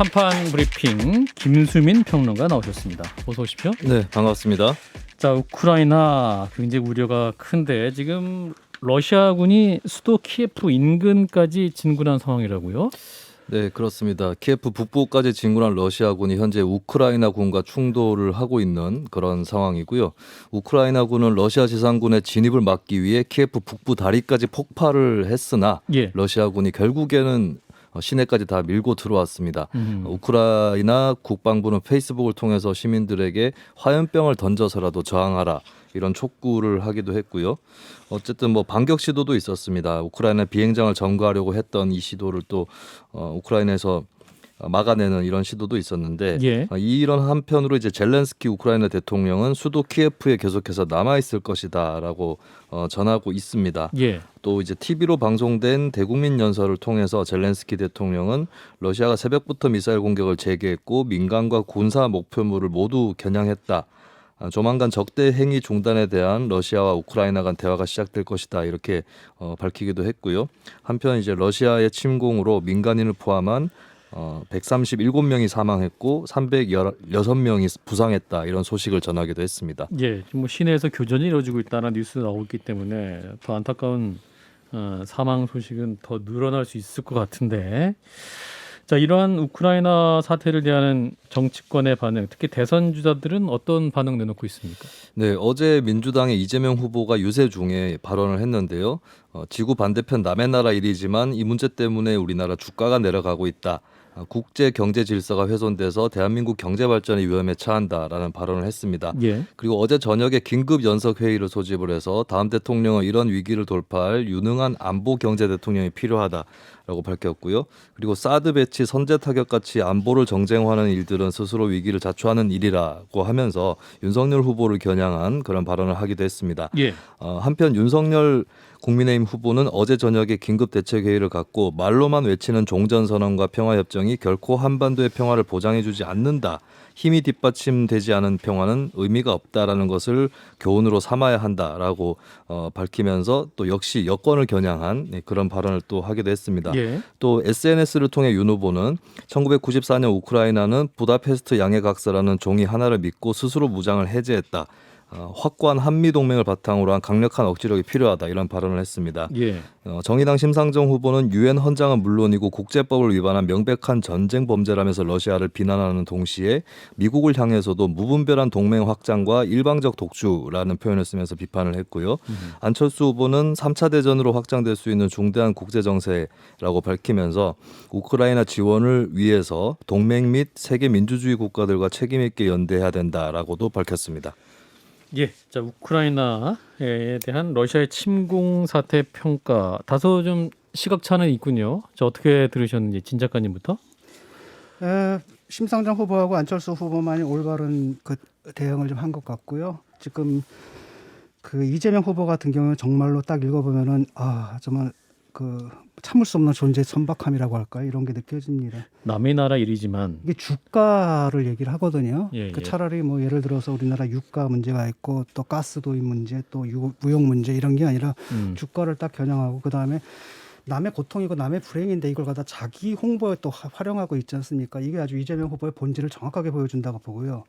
한판 브리핑 김수민 평론가 나오셨습니다. 어서 오십시오. 네, 반갑습니다. 자, 우크라이나 굉장히 우려가 큰데 지금 러시아군이 수도 키예프 인근까지 진군한 상황이라고요? 네, 그렇습니다. 키예프 북부까지 진군한 러시아군이 현재 우크라이나군과 충돌을 하고 있는 그런 상황이고요. 우크라이나군은 러시아 지상군의 진입을 막기 위해 키예프 북부 다리까지 폭발을 했으나 예. 러시아군이 결국에는 시내까지 다 밀고 들어왔습니다. 우크라이나 국방부는 페이스북을 통해서 시민들에게 화염병을 던져서라도 저항하라 이런 촉구를 하기도 했고요. 어쨌든 뭐 반격 시도도 있었습니다. 우크라이나 비행장을 점거하려고 했던 이 시도를 또 우크라이나에서 막아내는 이런 시도도 있었는데 예. 이런 한편으로 이제 젤렌스키 우크라이나 대통령은 수도 키예프에 계속해서 남아 있을 것이다라고 전하고 있습니다. 예. 또 이제 TV로 방송된 대국민 연설을 통해서 젤렌스키 대통령은 러시아가 새벽부터 미사일 공격을 재개했고 민간과 군사 목표물을 모두 겨냥했다. 조만간 적대 행위 중단에 대한 러시아와 우크라이나 간 대화가 시작될 것이다 이렇게 밝히기도 했고요. 한편 이제 러시아의 침공으로 민간인을 포함한 137명이 사망했고 316명이 부상했다 이런 소식을 전하기도 했습니다. 예. 지금 뭐 시내에서 교전이 이루어지고 있다는 뉴스 나오고 있기 때문에 더 안타까운 사망 소식은 더 늘어날 수 있을 것 같은데. 자, 이러한 우크라이나 사태를 대하는 정치권의 반응, 특히 대선 주자들은 어떤 반응 내놓고 있습니까? 네, 어제 민주당의 이재명 후보가 유세 중에 발언을 했는데요. 지구 반대편 남의 나라 일이지만 이 문제 때문에 우리나라 주가가 내려가고 있다. 국제 경제 질서가 훼손돼서 대한민국 경제 발전의 위험에 처한다라는 발언을 했습니다. 예. 그리고 어제 저녁에 긴급 연석 회의를 소집을 해서 다음 대통령은 이런 위기를 돌파할 유능한 안보 경제 대통령이 필요하다라고 밝혔고요. 그리고 사드 배치, 선제 타격 같이 안보를 정쟁화하는 일들은 스스로 위기를 자초하는 일이라고 하면서 윤석열 후보를 겨냥한 그런 발언을 하기도 했습니다. 예. 한편 윤석열 국민의힘 후보는 어제 저녁에 긴급 대책 회의를 갖고 말로만 외치는 종전선언과 평화협정이 결코 한반도의 평화를 보장해주지 않는다. 힘이 뒷받침되지 않은 평화는 의미가 없다라는 것을 교훈으로 삼아야 한다라고 밝히면서 또 역시 여권을 겨냥한 그런 발언을 또 하기도 했습니다. 예. 또 SNS를 통해 윤 후보는 1994년 우크라이나는 부다페스트 양해각서라는 종이 하나를 믿고 스스로 무장을 해제했다. 확고한 한미동맹을 바탕으로 한 강력한 억지력이 필요하다 이런 발언을 했습니다. 예. 정의당 심상정 후보는 유엔 헌장은 물론이고 국제법을 위반한 명백한 전쟁 범죄라면서 러시아를 비난하는 동시에 미국을 향해서도 무분별한 동맹 확장과 일방적 독주라는 표현을 쓰면서 비판을 했고요. 안철수 후보는 3차 대전으로 확장될 수 있는 중대한 국제정세라고 밝히면서 우크라이나 지원을 위해서 동맹 및 세계 민주주의 국가들과 책임 있게 연대해야 된다라고도 밝혔습니다. 예, 자, 우크라이나에 대한 러시아의 침공 사태 평가 다소 좀 시각차는 있군요. 저 어떻게 들으셨는지 진 작가님부터? 심상정 후보하고 안철수 후보만이 올바른 그 대응을 좀 한 것 같고요. 지금 그 이재명 후보 같은 경우는 정말로 딱 읽어보면은 정말 그 참을 수 없는 존재의 천박함이라고 할까요? 이런 게 느껴집니다. 남의 나라 일이지만 이게 주가를 얘기를 하거든요. 예, 그 예. 차라리 뭐 예를 들어서 우리나라 유가 문제가 있고 또 가스도입 문제 또 무역 문제 이런 게 아니라 주가를 딱 겨냥하고 그다음에 남의 고통이고 남의 불행인데 이걸 갖다 자기 홍보에 또 활용하고 있지 않습니까? 이게 아주 이재명 후보의 본질을 정확하게 보여준다고 보고요.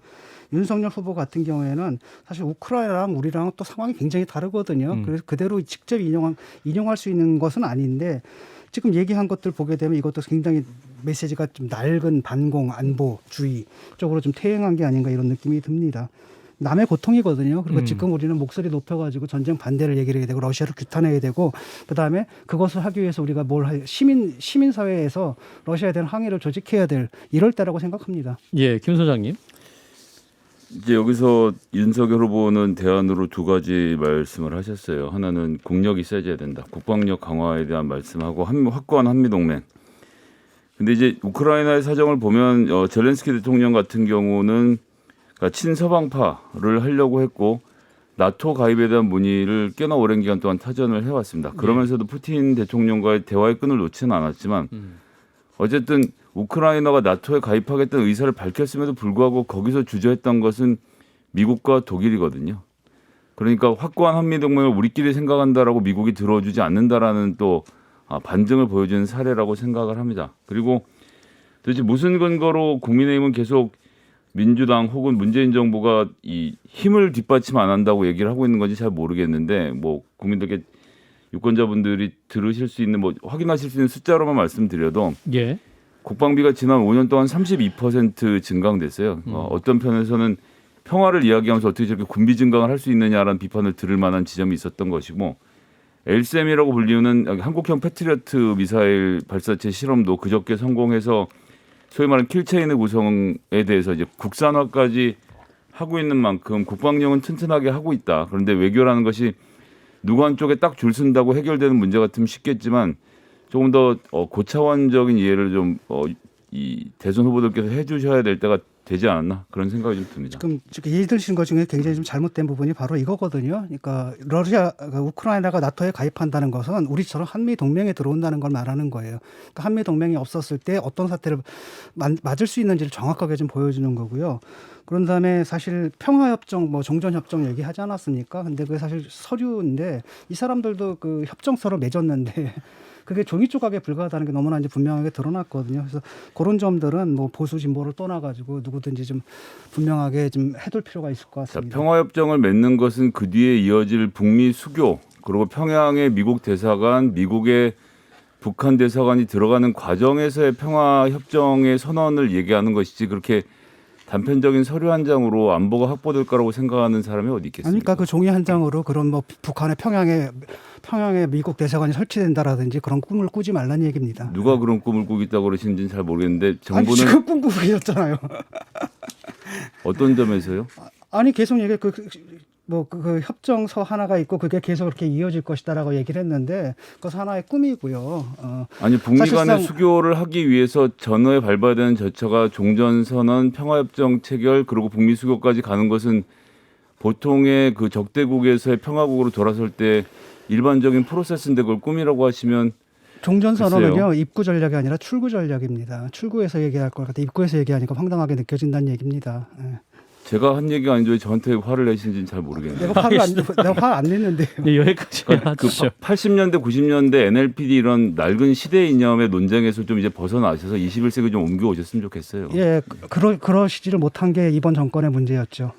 윤석열 후보 같은 경우에는 사실 우크라이나랑 우리랑 또 상황이 굉장히 다르거든요. 그래서 그대로 직접 인용할 수 있는 것은 아닌데 지금 얘기한 것들 보게 되면 이것도 굉장히 메시지가 좀 낡은 반공 안보주의 쪽으로 좀 퇴행한 게 아닌가 이런 느낌이 듭니다. 남의 고통이거든요. 그리고 지금 우리는 목소리 높여가지고 전쟁 반대를 얘기를 해야 되고 러시아를 규탄해야 되고 그다음에 그것을 하기 위해서 우리가 시민사회에서 러시아에 대한 항의를 조직해야 될 이럴 때라고 생각합니다. 예, 김 소장님. 이제 여기서 윤석열 후보는 대안으로 두 가지 말씀을 하셨어요. 하나는 국력이 세져야 된다. 국방력 강화에 대한 말씀하고 확고한 한미동맹. 근데 이제 우크라이나의 사정을 보면 젤렌스키 대통령 같은 경우는 친서방파를 하려고 했고 나토 가입에 대한 문의를 꽤나 오랜 기간 동안 타전을 해왔습니다. 그러면서도 푸틴 대통령과의 대화의 끈을 놓지는 않았지만 어쨌든 우크라이나가 나토에 가입하겠다는 의사를 밝혔음에도 불구하고 거기서 주저했던 것은 미국과 독일이거든요. 그러니까 확고한 한미동맹을 우리끼리 생각한다라고 미국이 들어주지 않는다라는 또 반증을 보여주는 사례라고 생각을 합니다. 그리고 도대체 무슨 근거로 국민의힘은 계속 민주당 혹은 문재인 정부가 이 힘을 뒷받침 안 한다고 얘기를 하고 있는 건지 잘 모르겠는데 뭐 국민들께 유권자분들이 들으실 수 있는 뭐 확인하실 수 있는 숫자로만 말씀드려도 예. 국방비가 지난 5년 동안 32% 증강됐어요. 어떤 편에서는 평화를 이야기하면서 어떻게 저렇게 군비 증강을 할 수 있느냐라는 비판을 들을 만한 지점이 있었던 것이고 LSM이라고 불리우는 한국형 패트리어트 미사일 발사체 실험도 그저께 성공해서 소위 말하는 킬체인의 구성에 대해서 이제 국산화까지 하고 있는 만큼 국방력은 튼튼하게 하고 있다. 그런데 외교라는 것이 누구 한쪽에 딱 줄 쓴다고 해결되는 문제 같으면 쉽겠지만 조금 더 고차원적인 이해를 좀 이 대선 후보들께서 해주셔야 될 때가 되지 않았나 그런 생각이 좀 듭니다. 지금 예의 드신 것 중에 굉장히 좀 잘못된 부분이 바로 이거거든요. 그러니까 우크라이나가 나토에 가입한다는 것은 우리처럼 한미 동맹에 들어온다는 걸 말하는 거예요. 그러니까 한미 동맹이 없었을 때 어떤 사태를 맞을 수 있는지를 정확하게 좀 보여주는 거고요. 그런 다음에 사실 평화협정, 뭐 종전협정 얘기하지 않았습니까? 근데 그게 사실 서류인데 이 사람들도 그 협정서를 맺었는데 그게 종이 조각에 불과하다는 게 너무나 이제 분명하게 드러났거든요. 그래서 그런 점들은 뭐 보수 진보를 떠나가지고 누구든지 좀 분명하게 좀 해둘 필요가 있을 것 자, 같습니다. 평화협정을 맺는 것은 그 뒤에 이어질 북미 수교 그리고 평양의 미국 대사관, 미국의 북한 대사관이 들어가는 과정에서의 평화협정의 선언을 얘기하는 것이지 그렇게 단편적인 서류 한 장으로 안보가 확보될 거라고 생각하는 사람이 어디 있겠습니까? 그러니까 그 종이 한 장으로 그런 뭐 북한의 평양에 미국 대사관이 설치된다라든지 그런 꿈을 꾸지 말라는 얘기입니다. 누가 그런 꿈을 꾸겠다고 그러시는지는 잘 모르겠는데 아니 정부는 지금 꿈꾸고 계셨잖아요. 어떤 점에서요? 아니 계속 얘기 그 협정서 하나가 있고 그게 계속 그렇게 이어질 것이다라고 얘기를 했는데 그것은 하나의 꿈이고요. 아니 북미 간의 사실상 수교를 하기 위해서 전후에 밟아야 되는 절차가 종전선언, 평화협정 체결 그리고 북미 수교까지 가는 것은 보통의 그 적대국에서의 평화국으로 돌아설 때 일반적인 프로세스인데 그걸 꿈이라고 하시면 종전선언은요 글쎄요. 입구 전략이 아니라 출구 전략입니다. 출구에서 얘기할 것 같아 입구에서 얘기하니까 황당하게 느껴진다는 얘기입니다. 예. 제가 한 얘기가 아닌데 왜 저한테 화를 내시는지는 잘 모르겠네요. 내가 화 안 냈는데요. 네, 여기까지 그 하시죠. 80년대, 90년대 NLPD 이런 낡은 시대 이념의 논쟁에서 좀 이제 벗어나셔서 21세기 좀 옮겨오셨으면 좋겠어요. 예, 그러시지를 못한 게 이번 정권의 문제였죠.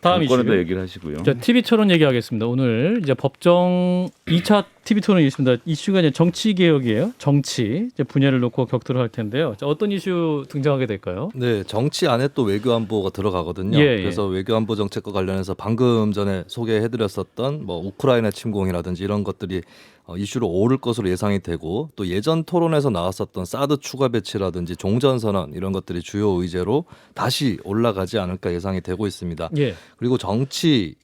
다음 정권에다 이슈. 얘기를 하시고요. 자, TV 토론 얘기하겠습니다. 오늘 이제 법정 2차 TV 토론이 있습니다. 이슈가 이제 정치 개혁이에요. 정치 이제 분야를 놓고 격돌을 할 텐데요. 자, 어떤 이슈 등장하게 될까요? 네, 정치 안에 또 외교안보가 들어가거든요. 예, 예. 그래서 외교안보 정책과 관련해서 방금 전에 소개해드렸었던 뭐 우크라이나 침공이라든지 이런 것들이 이슈로 오를 것으로 예상이 되고 또 예전 토론에서 나왔었던 사드 추가 배치라든지 종전선언 이런 것들이 주요 의제로 다시 올라가지 않을까 예상이 되고 있습니다. 예. 그리고 정치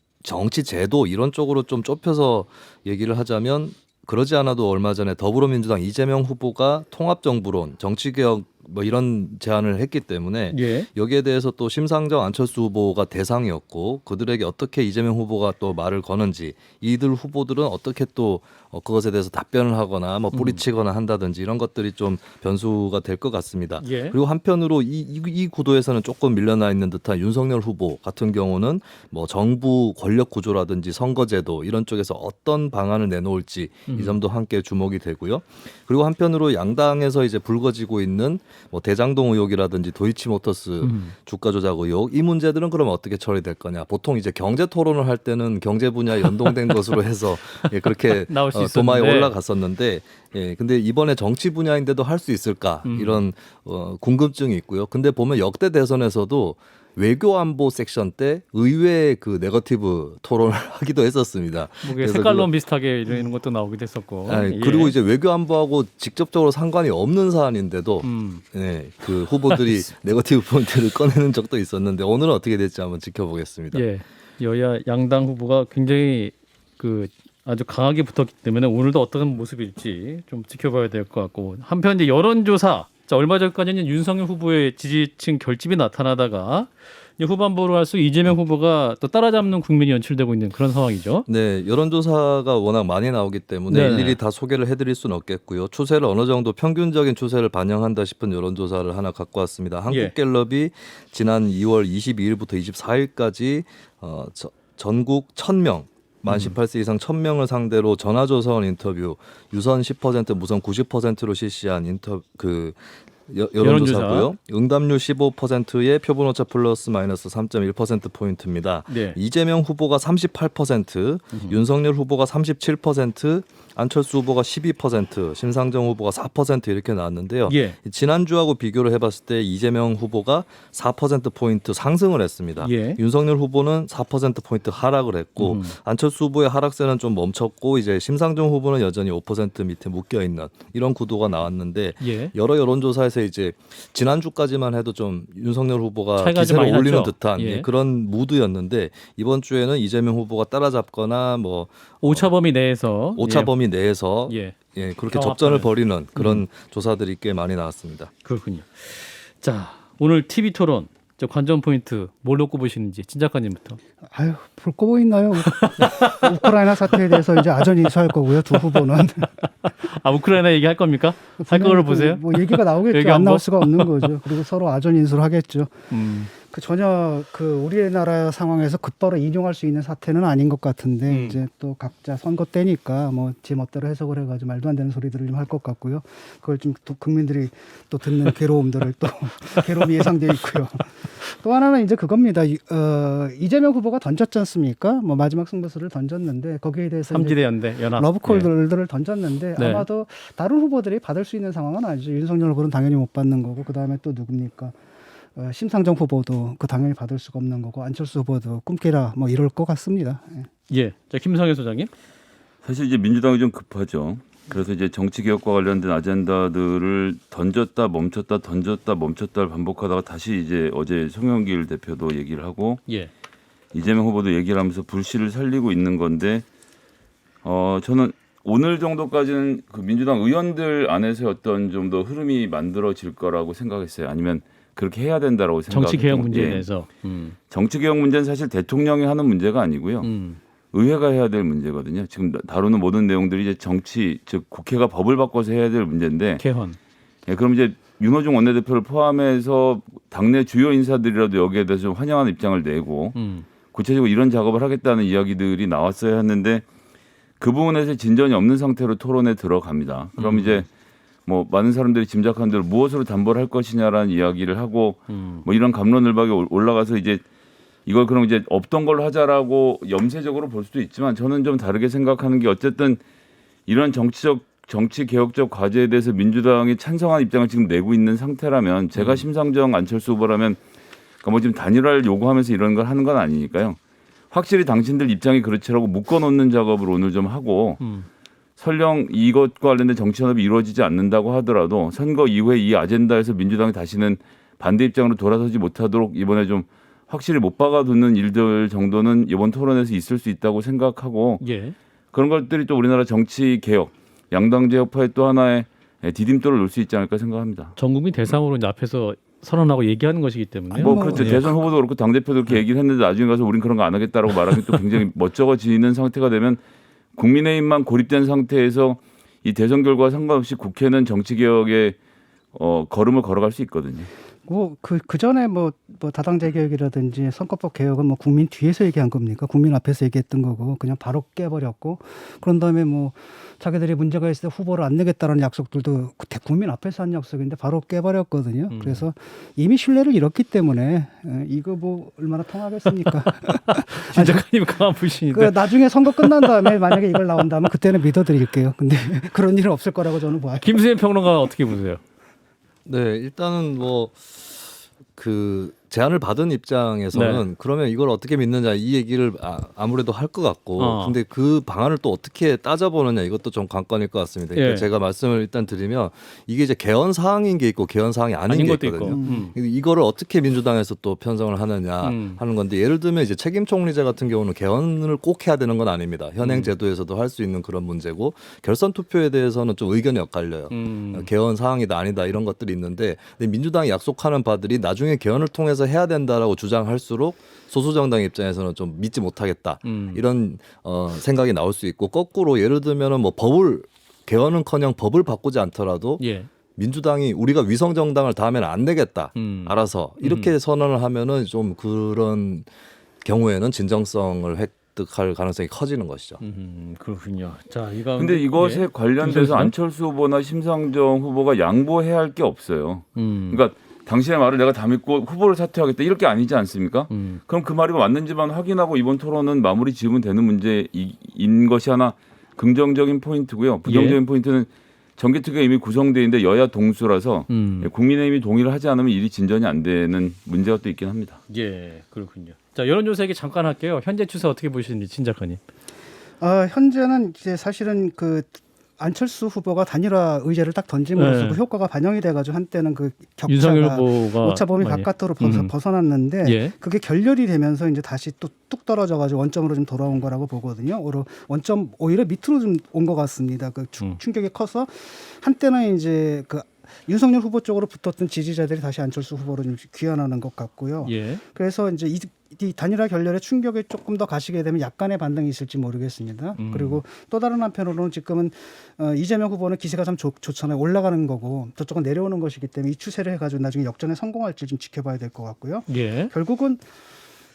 제도 이런 쪽으로 좀 좁혀서 얘기를 하자면 그러지 않아도 얼마 전에 더불어민주당 이재명 후보가 통합정부론 정치개혁 뭐 이런 제안을 했기 때문에 예. 여기에 대해서 또 심상정 안철수 후보가 대상이었고 그들에게 어떻게 이재명 후보가 또 말을 거는지 이들 후보들은 어떻게 또 그것에 대해서 답변을 하거나 뭐 뿌리치거나 한다든지 이런 것들이 좀 변수가 될 것 같습니다. 예. 그리고 한편으로 이 구도에서는 조금 밀려나 있는 듯한 윤석열 후보 같은 경우는 뭐 정부 권력 구조라든지 선거제도 이런 쪽에서 어떤 방안을 내놓을지 이 점도 함께 주목이 되고요. 그리고 한편으로 양당에서 이제 불거지고 있는 뭐 대장동 의혹이라든지 도이치모터스 주가 조작 의혹 이 문제들은 그럼 어떻게 처리될 거냐. 보통 이제 경제 토론을 할 때는 경제 분야에 연동된 것으로 해서 예, 그렇게 나올 수 도마에 있었는데. 올라갔었는데 예, 근데 이번에 정치 분야인데도 할 수 있을까 이런 궁금증이 있고요. 근데 보면 역대 대선에서도 외교안보 섹션 때 의외의 그 네거티브 토론을 하기도 했었습니다. 뭐 그래서 색깔론 비슷하게 이런 것도 나오기도 했었고. 예. 그리고 이제 외교안보하고 직접적으로 상관이 없는 사안인데도 네, 그 후보들이 네거티브 포인트를 꺼내는 적도 있었는데 오늘은 어떻게 될지 한번 지켜보겠습니다. 예. 여야 양당 후보가 굉장히 그 아주 강하게 붙었기 때문에 오늘도 어떤 모습일지 좀 지켜봐야 될 것 같고 한편 이제 여론조사 자 얼마 전까지는 윤석열 후보의 지지층 결집이 나타나다가 이제 후반부로 할수록 이재명 후보가 또 따라잡는 국면이 연출되고 있는 그런 상황이죠. 네, 여론조사가 워낙 많이 나오기 때문에 네네. 일일이 다 소개를 해드릴 수는 없겠고요. 추세를 어느 정도 평균적인 추세를 반영한다 싶은 여론조사를 하나 갖고 왔습니다. 한국갤럽이 지난 2월 22일부터 24일까지 전국 1,000명 만 18세 이상 1,000명을 상대로 전화조사원 인터뷰 유선 10% 무선 90%로 실시한 여론조사고요. 응답률 15%의 표본 오차 플러스 마이너스 3.1% 포인트입니다. 네. 이재명 후보가 38%, 윤석열 후보가 37%, 안철수 후보가 12%, 심상정 후보가 4% 이렇게 나왔는데요. 예. 지난주하고 비교를 해봤을 때 이재명 후보가 4% 포인트 상승을 했습니다. 예. 윤석열 후보는 4% 포인트 하락을 했고 안철수 후보의 하락세는 좀 멈췄고 이제 심상정 후보는 여전히 5% 밑에 묶여 있는 이런 구도가 나왔는데 예. 여러 여론조사에서 이제 지난주까지만 해도 좀 윤석열 후보가 차이가 좀 많이 기세를 올리는 났죠. 듯한 예. 그런 무드였는데 이번 주에는 이재명 후보가 따라잡거나 뭐 오차 범위 내에서 오차 범위 내에서 예. 예, 그렇게 경합하는. 접전을 벌이는 그런 조사들이 꽤 많이 나왔습니다. 그렇군요. 자, 오늘 TV 토론 저 관전 포인트 뭘로 꼽으시는지 진 작가님부터. 아유, 볼 거 뭐 있나요? 우크라이나 사태에 대해서 이제 아전 인수할 거고요. 두 후보는. 아, 우크라이나 얘기할 겁니까? 할 거를 보세요. 뭐 얘기가 나오겠죠. 얘기 안 안 나올 봐? 수가 없는 거죠. 그리고 서로 아전 인수를 하겠죠. 음. 전혀 우리나라 상황에서 곧바로 인용할 수 있는 사태는 아닌 것 같은데 이제 또 각자 선거 때니까 뭐 제 멋대로 해석을 해가지고 말도 안 되는 소리들을 좀 할 것 같고요. 그걸 좀 또 국민들이 또 듣는 괴로움들을 또 괴로움이 예상돼 있고요. 또 하나는 이제 그겁니다. 이재명 후보가 던졌지 않습니까? 뭐 마지막 승부수를 던졌는데 거기에 대해서 삼지대 연대 연합. 러브콜들을 던졌는데 네. 아마도 다른 후보들이 받을 수 있는 상황은 아니죠. 윤석열 후보는 당연히 못 받는 거고 그 다음에 또 누굽니까? 심상정 후보도 그 당연히 받을 수가 없는 거고 안철수 후보도 꿈깨라 뭐 이럴 것 같습니다. 예. 예. 자, 김성애 소장님. 사실 이제 민주당이 좀 급하죠. 그래서 이제 정치 개혁과 관련된 아젠다들을 던졌다 멈췄다 던졌다 멈췄다를 반복하다가 다시 이제 어제 송영길 대표도 얘기를 하고 예. 이재명 후보도 얘기를 하면서 불씨를 살리고 있는 건데 저는 오늘 정도까지는 그 민주당 의원들 안에서 어떤 좀 더 흐름이 만들어질 거라고 생각했어요. 아니면 그렇게 해야 된다라고 생각해요. 정치 개혁 문제에 예. 대해서. 정치 개혁 문제는 사실 대통령이 하는 문제가 아니고요. 의회가 해야 될 문제거든요. 지금 다루는 모든 내용들이 이제 정치, 즉 국회가 법을 바꿔서 해야 될 문제인데, 개헌. 예, 그럼 이제 윤호중 원내대표를 포함해서 당내 주요 인사들이라도 여기에 대해서 좀 환영하는 입장을 내고 구체적으로 이런 작업을 하겠다는 이야기들이 나왔어야 했는데 그 부분에서 진전이 없는 상태로 토론에 들어갑니다. 그럼 이제 뭐 많은 사람들이 짐작한 대로 무엇으로 담보를 할 것이냐라는 이야기를 하고 뭐 이런 감론을박에 올라가서 이제 이걸 그럼 이제 없던 걸로 하자라고 염세적으로 볼 수도 있지만 저는 좀 다르게 생각하는 게 어쨌든 이런 정치 개혁적 과제에 대해서 민주당이 찬성한 입장을 지금 내고 있는 상태라면 제가 심상정 안철수 후보라면 그러니까 뭐 지금 단일화를 요구하면서 이런 걸 하는 건 아니니까요. 확실히 당신들 입장이 그렇지라고 묶어놓는 작업을 오늘 좀 하고 설령 이것과 관련된 정치 연합이 이루어지지 않는다고 하더라도 선거 이후에 이 아젠다에서 민주당이 다시는 반대 입장으로 돌아서지 못하도록 이번에 좀 확실히 못 박아두는 일들 정도는 이번 토론에서 있을 수 있다고 생각하고 예. 그런 것들이 또 우리나라 정치 개혁, 양당제 혁파의 또 하나의 디딤돌을 놓을 수 있지 않을까 생각합니다. 전 국민 대상으로 이제 앞에서 선언하고 얘기하는 것이기 때문에. 뭐 그렇죠. 대선 후보도 그렇고 당대표도 그렇게 얘기를 했는데 나중에 가서 우린 그런 거 안 하겠다라고 말하면 또 굉장히 멋쩍어지는 상태가 되면 국민의힘만 고립된 상태에서 이 대선 결과와 상관없이 국회는 정치 개혁에 걸음을 걸어갈 수 있거든요. 그 전에 뭐 다당제 개혁이라든지 선거법 개혁은 뭐 국민 뒤에서 얘기한 겁니까? 국민 앞에서 얘기했던 거고 그냥 바로 깨버렸고 그런 다음에 뭐 자기들이 문제가 있을 때 후보를 안 내겠다라는 약속들도 국민 앞에서 한 약속인데 바로 깨버렸거든요. 그래서 이미 신뢰를 잃었기 때문에 이거 뭐 얼마나 통하겠습니까? 진 작가님 강한 불신인데. 나중에 선거 끝난 다음에 만약에 이걸 나온다면 그때는 믿어드릴게요. 근데 그런 일은 없을 거라고 저는 봐요. 김수현 평론가 어떻게 보세요? 네, 일단은 뭐 그 제안을 받은 입장에서는 네. 그러면 이걸 어떻게 믿느냐 이 얘기를 아무래도 할 것 같고 근데 그 방안을 또 어떻게 따져보느냐 이것도 좀 관건일 것 같습니다. 그러니까 예. 제가 말씀을 일단 드리면 이게 이제 개헌 사항인 게 있고 개헌 사항이 아닌 게 것도 있거든요. 있고. 이거를 어떻게 민주당에서 또 편성을 하느냐 하는 건데 예를 들면 이제 책임 총리제 같은 경우는 개헌을 꼭 해야 되는 건 아닙니다. 현행 제도에서도 할 수 있는 그런 문제고 결선 투표에 대해서는 좀 의견이 엇갈려요. 개헌 사항이다 아니다 이런 것들이 있는데 근데 민주당이 약속하는 바들이 나중에 개헌을 통해서 해야 된다라고 주장할수록 소수 정당 입장에서는 좀 믿지 못하겠다 이런 생각이 나올 수 있고 거꾸로 예를 들면은 뭐 법을 개헌은커녕 법을 바꾸지 않더라도 예. 민주당이 우리가 위성 정당을 다음에는 안 내겠다 알아서 이렇게 선언을 하면은 좀 그런 경우에는 진정성을 납득할 가능성이 커지는 것이죠. 그렇군요. 자, 이거 근데 이것에 예. 관련돼서 김선수? 안철수 후보나 심상정 후보가 양보해야 할 게 없어요. 그러니까 당신의 말을 내가 다 믿고 후보를 사퇴하겠다 이럴 게 아니지 않습니까? 그럼 그 말이 맞는지만 확인하고 이번 토론은 마무리 지으면 되는 문제인 것이 하나 긍정적인 포인트고요. 부정적인 예. 포인트는 정개특위가 이미 구성돼 있는데 여야 동수라서 국민의힘이 동의를 하지 않으면 일이 진전이 안 되는 문제가 또 있긴 합니다. 예, 그렇군요. 자, 여론조사 얘기 잠깐 할게요. 현재 추세 어떻게 보시는지 진 작가님. 현재는 이제 사실은 그 안철수 후보가 단일화 의제를 딱 던짐으로써 네. 그 효과가 반영이 돼가지고 한때는 그 윤석열 격차가 후보가 오차 범위 많이- 바깥으로 벗어났는데 예. 그게 결렬이 되면서 이제 다시 또 뚝 떨어져가지고 원점으로 좀 돌아온 거라고 보거든요. 원점 오히려 밑으로 좀 온 것 같습니다. 그 충격이 커서 한때는 이제 그 윤석열 후보 쪽으로 붙었던 지지자들이 다시 안철수 후보로 좀 귀환하는 것 같고요. 예. 그래서 이제 이 단일화 결렬의 충격이 조금 더 가시게 되면 약간의 반등이 있을지 모르겠습니다. 그리고 또 다른 한편으로는 지금은 이재명 후보는 기세가 참 좋잖아요. 올라가는 거고 저쪽은 내려오는 것이기 때문에 이 추세를 해가지고 나중에 역전에 성공할지 좀 지켜봐야 될 것 같고요. 예. 결국은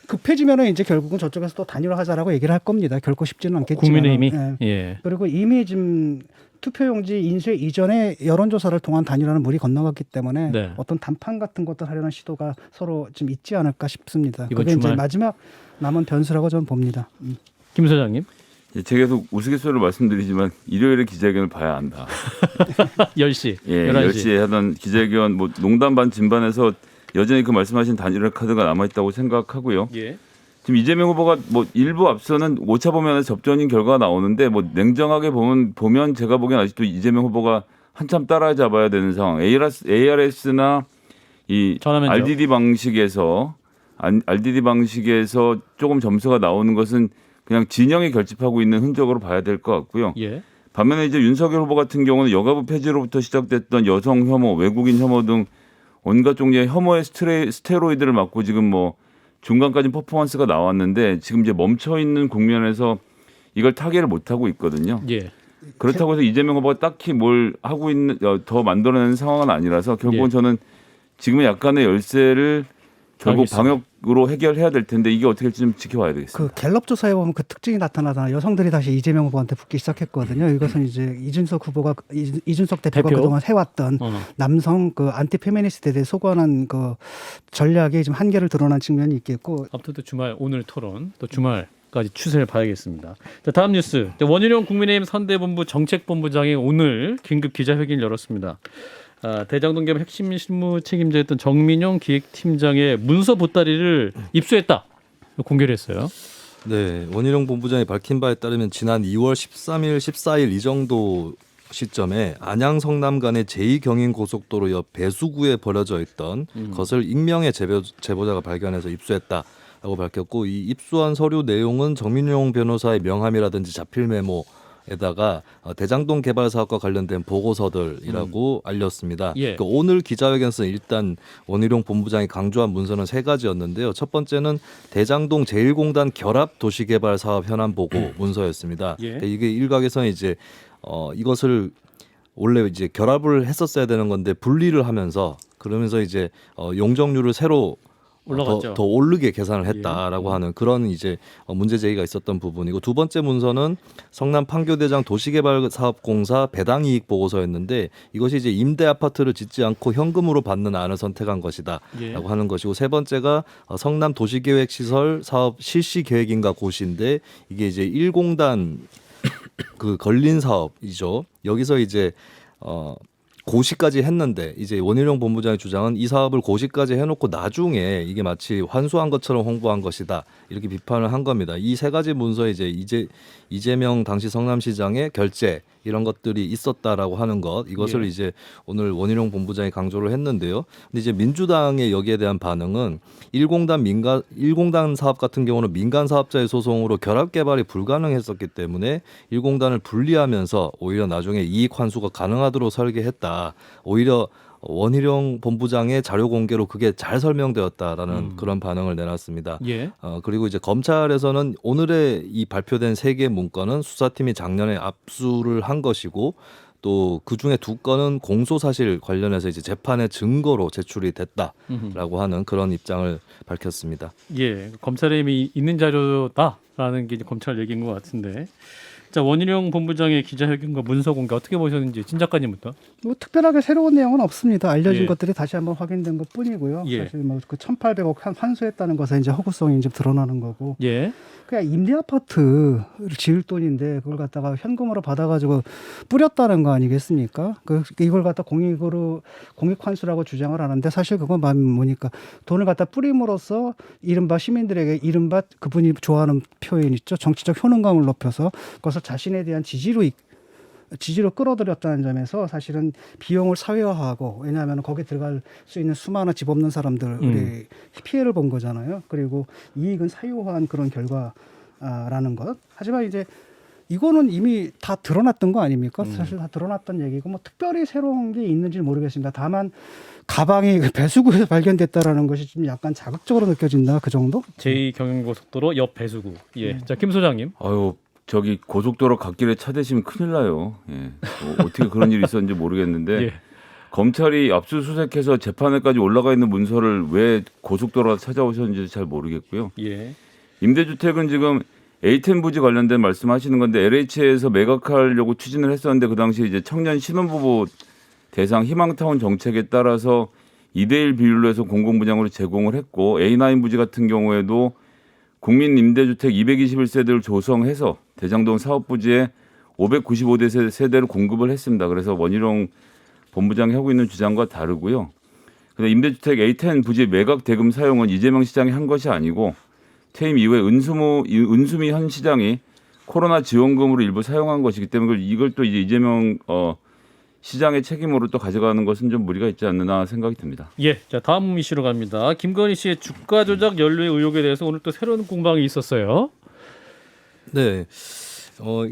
급해지면은 이제 결국은 저쪽에서 또 단일화하자라고 얘기를 할 겁니다. 결코 쉽지는 않겠지만. 국민의힘이 예. 예. 그리고 이미 지금 투표용지 인쇄 이전에 여론조사를 통한 단일화는 물이 건너갔기 때문에 네. 어떤 단판 같은 것들 하려는 시도가 서로 좀 있지 않을까 싶습니다. 이번 그게 이제 주말. 마지막 남은 변수라고 저는 봅니다. 김 소장님. 예, 제가 계속 우스갯소리로 말씀드리지만 일요일에 기자회견을 봐야 한다. 10시. 예, 11시. 10시에 하던 기자회견 뭐 농담 반 진반에서 여전히 그 말씀하신 단일화 카드가 남아 있다고 생각하고요. 예. 지금 이재명 후보가 뭐 일부 앞서는 오차 범위안에서 접전인 결과가 나오는데 뭐 냉정하게 보면 제가 보기엔 아직도 이재명 후보가 한참 따라잡아야 되는 상황. ARS나 이 전화면접. RDD 방식에서 조금 점수가 나오는 것은 그냥 진영이 결집하고 있는 흔적으로 봐야 될 것 같고요. 예. 반면에 이제 윤석열 후보 같은 경우는 여가부 폐지로부터 시작됐던 여성 혐오, 외국인 혐오 등 온갖 종류의 혐오의 스테로이드를 맞고 지금 뭐 중간까지 퍼포먼스가 나왔는데 지금 이제 멈춰 있는 국면에서 이걸 타개를 못 하고 있거든요. 예. 그렇다고 해서 이재명 후보가 딱히 뭘 하고 있는 더 만들어내는 상황은 아니라서 결국은 예. 저는 지금은 약간의 열세를 결국 알겠습니다. 방역으로 해결해야 될 텐데 이게 어떻게 될지 좀 지켜봐야 되겠습니다. 그 갤럽 조사에 보면 그 특징이 나타나잖아요. 여성들이 다시 이재명 후보한테 붙기 시작했거든요. 이것은 이제 이준석 대표가 대표? 그동안 해왔던 어. 남성 그 안티 페미니스트에 대해 소관한 그 전략이 좀 한계를 드러난 측면이 있겠고 앞으로 또 주말 오늘 토론 또 주말까지 추세를 봐야겠습니다. 자, 다음 뉴스. 원희룡 국민의힘 선대본부 정책본부장이 오늘 긴급 기자회견을 열었습니다. 대장동 개발 핵심 실무 책임자였던 정민용 기획팀장의 문서 보따리를 입수했다. 공개를 했어요. 네, 원희룡 본부장이 밝힌 바에 따르면 지난 2월 13일, 14일 이 정도 시점에 안양 성남 간의 제2경인고속도로 옆 배수구에 버려져 있던 것을 익명의 제보자가 발견해서 입수했다라고 밝혔고, 이 입수한 서류 내용은 정민용 변호사의 명함이라든지 자필 메모에다가 대장동 개발 사업과 관련된 보고서들이라고 알렸습니다. 예. 그러니까 오늘 기자회견에서 일단 원희룡 본부장이 강조한 문서는 세 가지였는데요. 첫 번째는 대장동 제1공단 결합 도시개발 사업 현안 보고 문서였습니다. 예. 그러니까 이게 일각에서는 이제 이것을 원래 이제 결합을 했었어야 되는 건데 분리를 하면서 그러면서 이제 용적률을 새로 올라갔죠. 더 오르게 계산을 했다라고 예. 하는 그런 이제 문제 제기가 있었던 부분이고, 두 번째 문서는 성남 판교대장 도시개발사업공사 배당이익 보고서였는데 이것이 이제 임대 아파트를 짓지 않고 현금으로 받는 안을 선택한 것이다라고 예. 하는 것이고, 세 번째가 성남 도시계획시설 사업 실시 계획인가 고시인데 이게 이제 1공단 그 걸린 사업이죠. 여기서 이제 고시까지 했는데 이제 원희룡 본부장의 주장은 이 사업을 고시까지 해놓고 나중에 이게 마치 환수한 것처럼 홍보한 것이다, 이렇게 비판을 한 겁니다. 이 세 가지 문서에 이제 이재명 당시 성남시장의 결재 이런 것들이 있었다라고 하는 것, 이것을 예. 이제 오늘 원희룡 본부장이 강조를 했는데요. 근데 이제 민주당의 여기에 대한 반응은 1공단 사업 같은 경우는 민간 사업자의 소송으로 결합 개발이 불가능했었기 때문에 1공단을 분리하면서 오히려 나중에 이익 환수가 가능하도록 설계했다. 오히려 원희룡 본부장의 자료 공개로 그게 잘 설명되었다라는 그런 반응을 내놨습니다. 예. 그리고 이제 검찰에서는 오늘의 이 발표된 세 개의 문건은 수사팀이 작년에 압수를 한 것이고, 또 그 중에 2건은 공소 사실 관련해서 이제 재판의 증거로 제출이 됐다라고 하는 그런 입장을 밝혔습니다. 예, 검찰에 이미 있는 자료다라는 게 이제 검찰 얘기인 것 같은데. 자, 원희룡 본부장의 기자회견과 문서 공개 어떻게 보셨는지 진 작가님부터. 뭐 특별하게 새로운 내용은 없습니다. 알려진 예. 것들이 다시 한번 확인된 것뿐이고요. 예. 사실 뭐 그 1,800억 환수했다는 것에 이제 허구성이 이제 드러나는 거고. 예. 그냥 임대 아파트를 지을 돈인데 그걸 갖다가 현금으로 받아가지고 뿌렸다는 거 아니겠습니까? 이걸 갖다 공익으로 공익 환수라고 주장을 하는데 사실 그건 뭐니까 돈을 갖다 뿌림으로써 이른바 시민들에게 이른바 그분이 좋아하는 표현 있죠. 정치적 효능감을 높여서 그것을 자신에 대한 지지로 끌어들였다는 점에서 사실은 비용을 사회화하고 왜냐하면 거기 들어갈 수 있는 수많은 집 없는 사람들이 피해를 본 거잖아요. 그리고 이익은 사유화한 그런 결과라는 것. 하지만 이제 이거는 이미 다 드러났던 거 아닙니까? 사실 다 드러났던 얘기고 뭐 특별히 새로운 게 있는지 모르겠습니다. 다만 가방이 배수구에서 발견됐다라는 것이 좀 약간 자극적으로 느껴진다. 그 정도? 제2경인고속도로 옆 배수구. 예. 자, 김 소장님. 아유, 저기 고속도로 갓길에 차 대시면 큰일 나요. 예. 어떻게 그런 일이 있었는지 모르겠는데 예. 검찰이 압수수색해서 재판에까지 올라가 있는 문서를 왜 고속도로가 찾아오셨는지 잘 모르겠고요. 예. 임대주택은 지금 A10 부지 관련된 말씀하시는 건데 LH에서 매각하려고 추진을 했었는데 그 당시 이제 청년 신혼부부 대상 희망타운 정책에 따라서 2대1 비율로 해서 공공분양으로 제공을 했고 A9 부지 같은 경우에도 국민 임대주택 221세대를 조성해서 대장동 사업부지에 595대 세대를 공급을 했습니다. 그래서 원희룡 본부장이 하고 있는 주장과 다르고요. 근데 임대주택 A10 부지 매각 대금 사용은 이재명 시장이 한 것이 아니고 퇴임 이후에 은수미 현 시장이 코로나 지원금으로 일부 사용한 것이기 때문에 이걸 또 이제 이재명 시장의 책임으로 또 가져가는 것은 좀 무리가 있지 않느냐 생각이 듭니다. 예, 자 다음 이슈로 갑니다. 김건희 씨의 주가 조작 연루의 의혹에 대해서 오늘 또 새로운 공방이 있었어요. 네.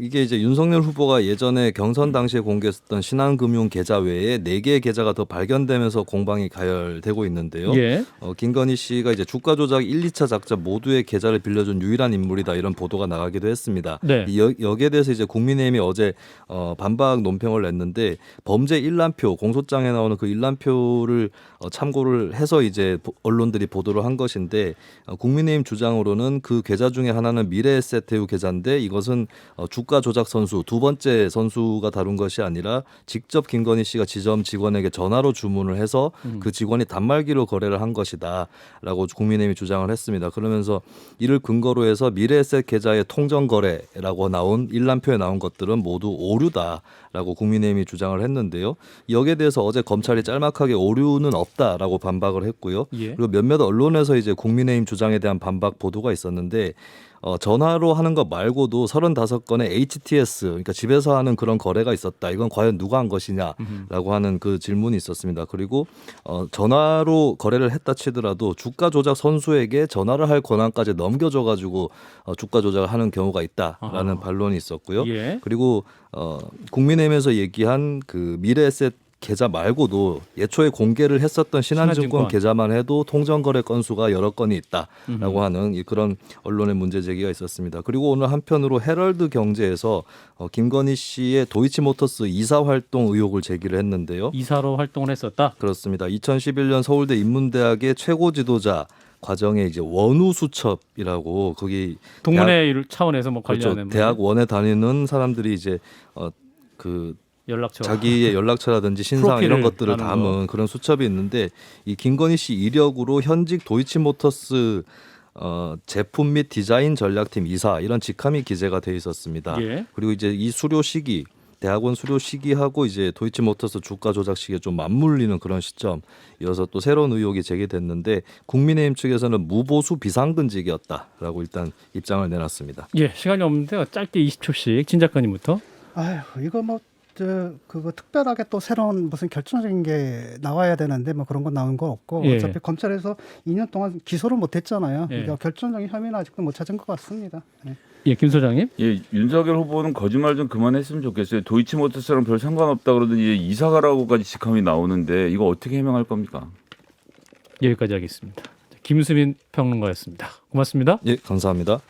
이게 이제 윤석열 후보가 예전에 경선 당시에 공개했었던 신한금융 계좌 외에 4개의 계좌가 더 발견되면서 공방이 가열되고 있는데요. 예. 김건희 씨가 이제 주가 조작 1, 2차 작자 모두의 계좌를 빌려준 유일한 인물이다 이런 보도가 나가기도 했습니다. 네. 여기에 대해서 이제 국민의힘이 어제 반박 논평을 냈는데 범죄 일람표 공소장에 나오는 그 일람표를 참고를 해서 이제 언론들이 보도를 한 것인데 국민의힘 주장으로는 그 계좌 중에 하나는 미래에셋태우 계좌인데 이것은 주가 조작 선수 2번째 선수가 다룬 것이 아니라 직접 김건희 씨가 지점 직원에게 전화로 주문을 해서 그 직원이 단말기로 거래를 한 것이다라고 국민의힘이 주장을 했습니다. 그러면서 이를 근거로 해서 미래에셋 계좌의 통정 거래라고 나온 일람표에 나온 것들은 모두 오류다라고 국민의힘이 주장을 했는데요. 여기에 대해서 어제 검찰이 짤막하게 오류는 없다라고 반박을 했고요. 예. 그리고 몇몇 언론에서 이제 국민의힘 주장에 대한 반박 보도가 있었는데 전화로 하는 것 말고도 35건의 HTS, 그러니까 집에서 하는 그런 거래가 있었다. 이건 과연 누가 한 것이냐라고 하는 그 질문이 있었습니다. 그리고 전화로 거래를 했다 치더라도 주가 조작 선수에게 전화를 할 권한까지 넘겨줘가지고 주가 조작을 하는 경우가 있다라는 반론이 있었고요. 예. 그리고 국민의힘에서 얘기한 그 미래에셋 계좌 말고도 예초에 공개를 했었던 신한증권 계좌만 해도 통정거래 건수가 여러 건이 있다라고 하는 그런 언론의 문제 제기가 있었습니다. 그리고 오늘 한편으로 헤럴드 경제에서 김건희 씨의 도이치모터스 이사 활동 의혹을 제기를 했는데요. 이사로 활동을 했었다. 그렇습니다. 2011년 서울대 인문대학의 최고 지도자 과정에 이제 원우수첩이라고 거기 동문회 차원에서 뭐 관리하는 그렇죠. 대학원에 다니는 사람들이 이제 그 연락처, 자기의 연락처라든지 신상 이런 것들을 담은 그런 수첩이 있는데 이 김건희 씨 이력으로 현직 도이치모터스 제품 및 디자인 전략팀 이사 이런 직함이 기재가 돼 있었습니다. 예. 그리고 이제 이 수료 시기 대학원 수료 시기하고 이제 도이치모터스 주가 조작 시기에 좀 맞물리는 그런 시점이어서 또 새로운 의혹이 제기됐는데 국민의힘 측에서는 무보수 비상근직이었다라고 일단 입장을 내놨습니다. 예, 시간이 없는데 짧게 20초씩 진 작가님부터. 아유, 이거 뭐 그거 특별하게 또 새로운 무슨 결정적인 게 나와야 되는데 뭐 그런 건 나온 거 없고 예. 어차피 검찰에서 2년 동안 기소를 못 했잖아요. 예. 그러니까 결정적인 혐의는 아직도 못 찾은 것 같습니다. 네. 예, 김 소장님. 예, 윤석열 후보는 거짓말 좀 그만했으면 좋겠어요. 도이치모터스랑 별 상관없다 그러더니 이사가라고까지 직함이 나오는데 이거 어떻게 해명할 겁니까? 여기까지 하겠습니다. 김수민 평론가였습니다. 고맙습니다. 예, 감사합니다.